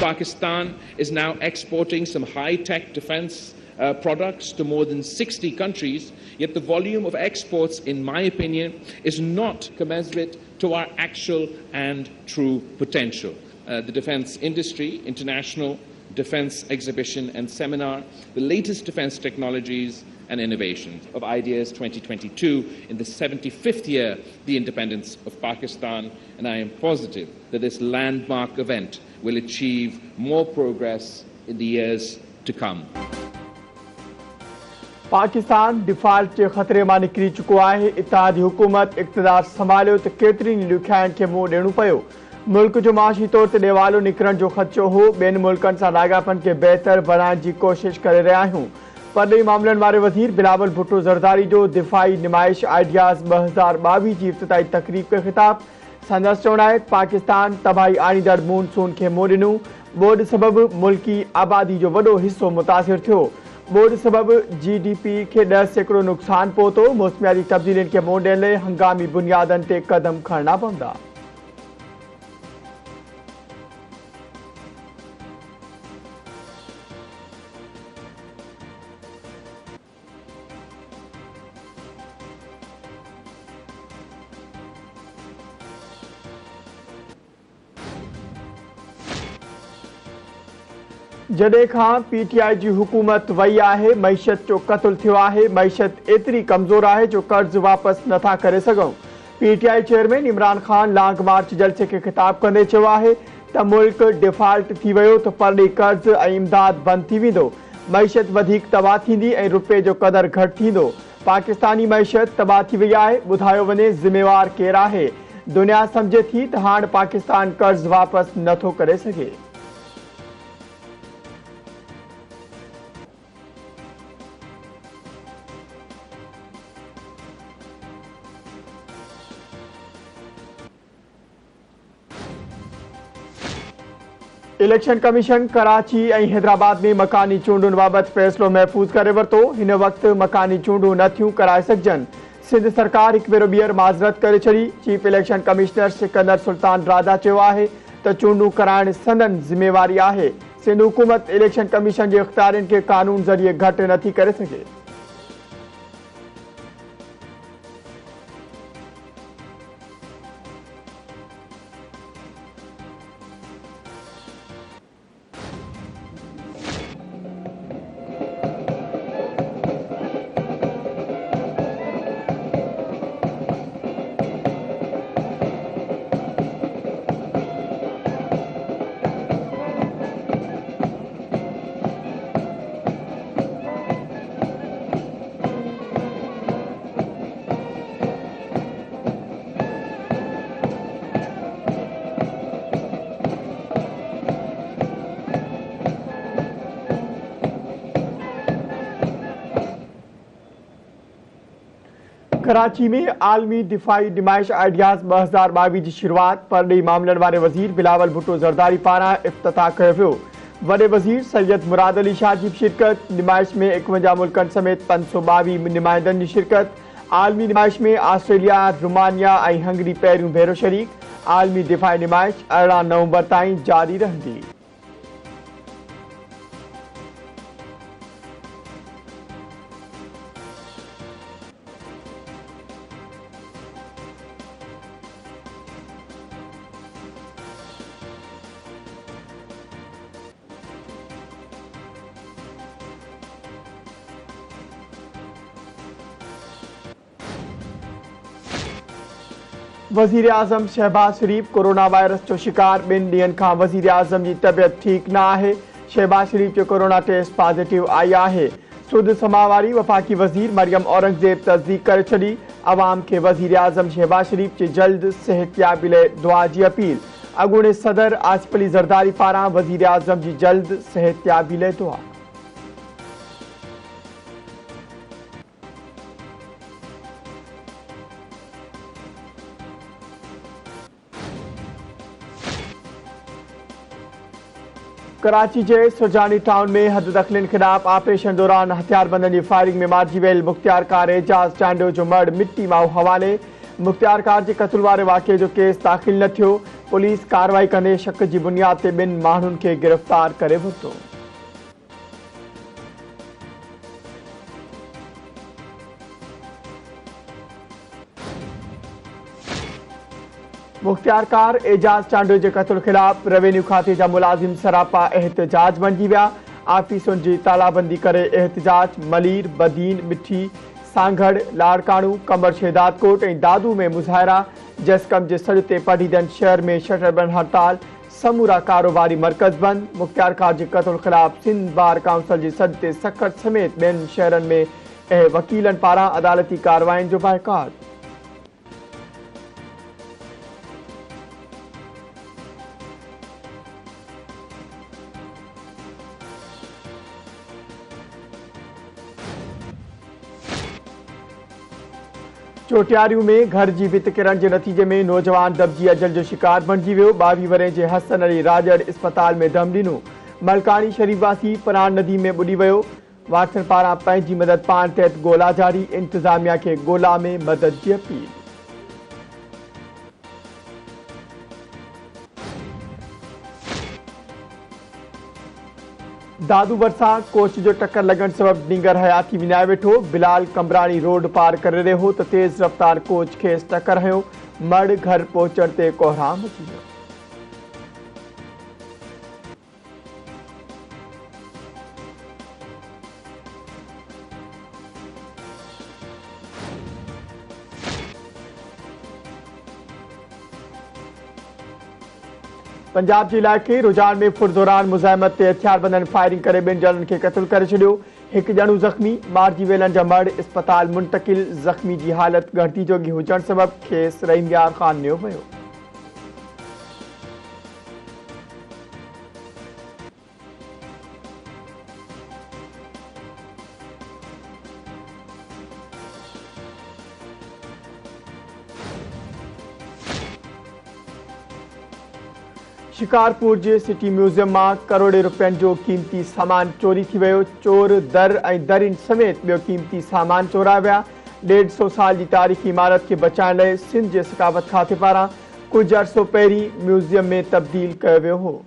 Pakistan is now exporting some high-tech defense products to more than 60 countries, yet the volume of exports, in my opinion, is not commensurate to our actual and true potential. The defense industry, international defense exhibition and seminar, the latest defense technologies and innovations of Ideas 2022 in the 75th year of the independence of Pakistan, and I am positive that this landmark event will achieve more progress in the years to come. Pakistan default के खतरे में निकरी चुको है। इत्तेहादी हुकूमत इक़्तिदार संभालियो तो केतरीन ॾुखियाईनि खे मुंहुं ॾियणो पियो। मुल्क जो माशी तौर ते ॾेवालो निकिरण जो ख़दशो हो। ॿियनि मुल्कनि सां लाॻापन खे बहितर बणाइण जी कोशिश करे रहिया आहियूं। परॾेही मामलनि वारे वज़ीर बिलावल भुट्टो ज़रदारी जो दिफ़ाई नुमाइश आइडियाज़ 2022 जी इफ़्तिताही तक़रीब खे ख़िताब। संदसि चवणु आहे पाकिस्तान तबाही आणींदड़ मॉनसून खे मुंहुं ॾिनो। ॿोॾि सबबि मुल्की आबादी जो वॾो हिसो मुतासिर थियो। ॿोॾि सबबि GDP खे 10% नुक़सान पहुतो। मौसमियाती तब्दीलियुनि खे मुंहुं ॾियण लाइ हंगामी बुनियादनि ते क़दम खणणा पवंदा। जॾहिं खां PTI जी हुकूमत वई आहे, मईशत जो क़त्ल थियो आहे। मईशत एतिरी कमज़ोर आहे जो कर्ज़ वापसि नथा करे सघूं। PTI chairman Imran Khan long march जलसे खे ख़िताब कंदे चयो आहे त मुल्क डिफॉल्ट थी वियो त परॾेही कर्ज़ ऐं इमदाद बंदि थी वेंदो। मईशत वधीक तबाह थींदी ऐं रुपए जो क़दुरु घटि थींदो। पाकिस्तानी मईशत तबाह थी वई आहे। ॿुधायो वञे ज़िम्मेवार केरु आहे? दुनिया सम्झे थी त हाणे पाकिस्तान कर्ज़ वापसि नथो करे सघे। इलेक्शन कमीशन कराची ऐं हैदराबाद में मकानी चूंडुनि बाबति फ़ैसिलो महफ़ूज़ करे वरितो। हिन वक़्तु मकानी चूंडूं नथियूं कराए सघजनि। सिंध सरकार हिकु भेरो ॿीहर माज़रत करे छॾी। Chief election commissioner Sikandar Sultan Raja चयो आहे त चूंडूं कराइण संदन ज़िम्मेवारी आहे। सिंध हुकूमत इलेक्शन कमीशन जे इख़्तियारनि खे क़ानून ज़रिए घटि नथी करे सघे। कराची में आलमी दिफाई नुमाइश आइडियाज़ 2022 की शुरुआत परॾेही मामलनि वारे वज़ीर बिलावल भुट्टो ज़रदारी पारां इफ़्तिताह कयो वियो। वॾे वज़ीर सैयद मुराद अली शाह जी शिरकत। नुमाइश में 51 मुल्कनि समेत 522 नुमाइंदनि जी शिरकत। आलमी नुमाइश में ऑस्ट्रेलिया, रोमानिया ऐं हंगरी पहिरियों भेरो शरीक। आलमी दिफाई नुमाइश 18 नवंबर ताईं जारी रहंदी। वज़ीर आज़म शहबाज शरीफ कोरोना वायरस जो शिकार। 2 ॾींहनि खां वज़ीर आज़म जी तबियत ठीक न आहे। शहबाज शरीफ जो कोरोना टेस्ट पॉजिटिव आई आहे। सुध समा वारी वफ़ाक़ी वज़ीर मरियम औरंगज़ेब तस्दीक करे छॾी। अवाम खे वज़ीर आज़म शहबाज शरीफ जी जल्द सेहतियाबी लाइ दुआ जी अपील। अॻूणे सदर आसिफ अली ज़रदारी पारां वज़ीर आज़म जी जल्द सेहतियाबी लाइ दुआ। कराची के सुजानी टाउन में हद दखलिन खिलाफ ऑपरेशन दौरान हथियारबंदनि की फायरिंग में मारिजी वियल मुख्तियार कार एजाज चांडो जो मर्द मिट्टी माओ हवाले। मुख्तियार कार के कत्ल वारे वाक़े जो केस दाख़िल न थियो। पुलिस कार्रवाई कंदे शक जी बुनियाद ते बिन माण्हुनि खे गिरफ़्तार करे वरितो। मुख्तियारकार एजाज चांडो के कत्ल खिलाफ रेवेन्यू खाते जा मुलाजिम सरापा एहतजाज बणिजी विया। आफिसुनि जी तालाबंदी करे एहतजाज मलीर, बदीन, मिठी, सांगड़, लाड़काणू, कमर शेदादकोट ऐं दादू में मुज़ाहिरा। जसकम जे सड़ ते पढ़ीदन शहर में शटर बंद हड़ताल, समूरा कारोबारी मरकज बंद। मुख्तियारकार के कत्ल खिलाफ सिंध बार काउंसिल की सड़ ते सखत समेत बेन शहरन में वकीलन पारा अदालती कार्रवाइन जो बाइकाट। चोटियारियों में घर की भित किरण के नतीजे में नौजवान दबजी अजल जो शिकार बणिजी वियो। 22 वरे के हसन अली राजड़ अस्पताल में दम ॾिनो। मलकानी शरीफवासी परान नदी में बुॾी वियो। वारसनि पारां पंहिंजी मदद पाण तहत ॻोल्हा जारी। इंतजामिया के ॻोल्हा में मदद की अपील। दादू भरसा कोच जो टक्कर लगन सबब नींगर हयाती विञाए वेठो। बिलाल कमरानी रोड पार करे रहियो तो तेज रफ्तार कोच खेस टक्कर हयो। मड़ घर पहुंचण ते कोहराम अची वियो। पंजाब के इलाके रुझान में फुर दौरान मुज़ाहिमत ते हथियारबंदन फायरिंग करे बिन ॼणनि खे क़त्ल करे छॾियो। हिकु ॼणो ज़ख़्मी, मारिजी वेलनि जा मड़ अस्पताल मुंतकिल। ज़ख़्मी की हालत घटिती जोगी हुजण सबब खेस रहीमयार ख़ानियो वियो। शिकारपुर के सिटी म्यूजियम में करोड़े रुपयन जो कीमती सामान चोरी थी वियो। चोर दर ऐं दरिन समेत बियो कीमती सामान चोराया विया। 150 साल की तारीख़ी इमारत के बचाइण लाइ सिंध के सकावत खाते पारां कुछ अरसो पहिरीं म्यूजियम में तब्दील कयो वियो हो।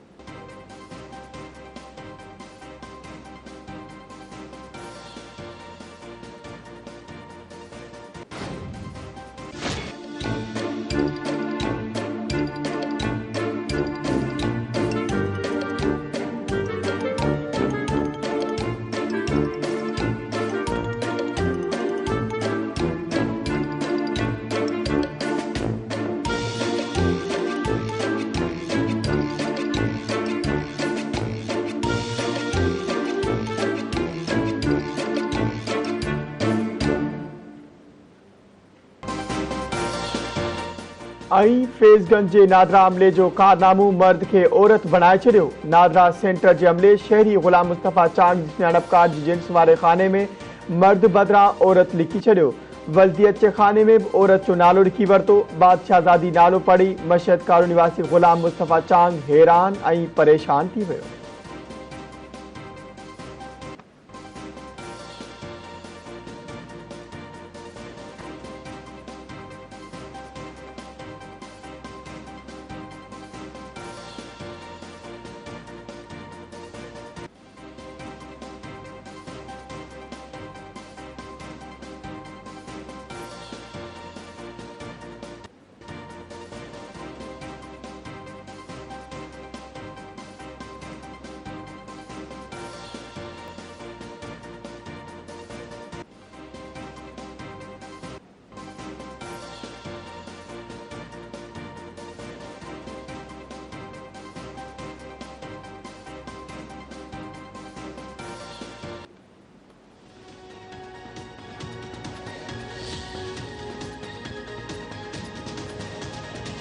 फेज़गंज के नादरा हमले जो कारनामो मर्द के औरत बनाए छड़ियो। नादरा सेंटर के हमले शहरी गुलाम मुस्तफ़ा चांद जी सुञाणपकार जी जिन्स वाले खाने में मर्द बदरां औरत लिखी छड़ियो। वल्दियत के खाने में औरत जो नालो लिखी वरतो। बादशाहजादी नालो पढ़ी मशहद कारो निवासी गुलाम मुस्तफ़ा चांद हैरान ऐं परेशान थी वियो।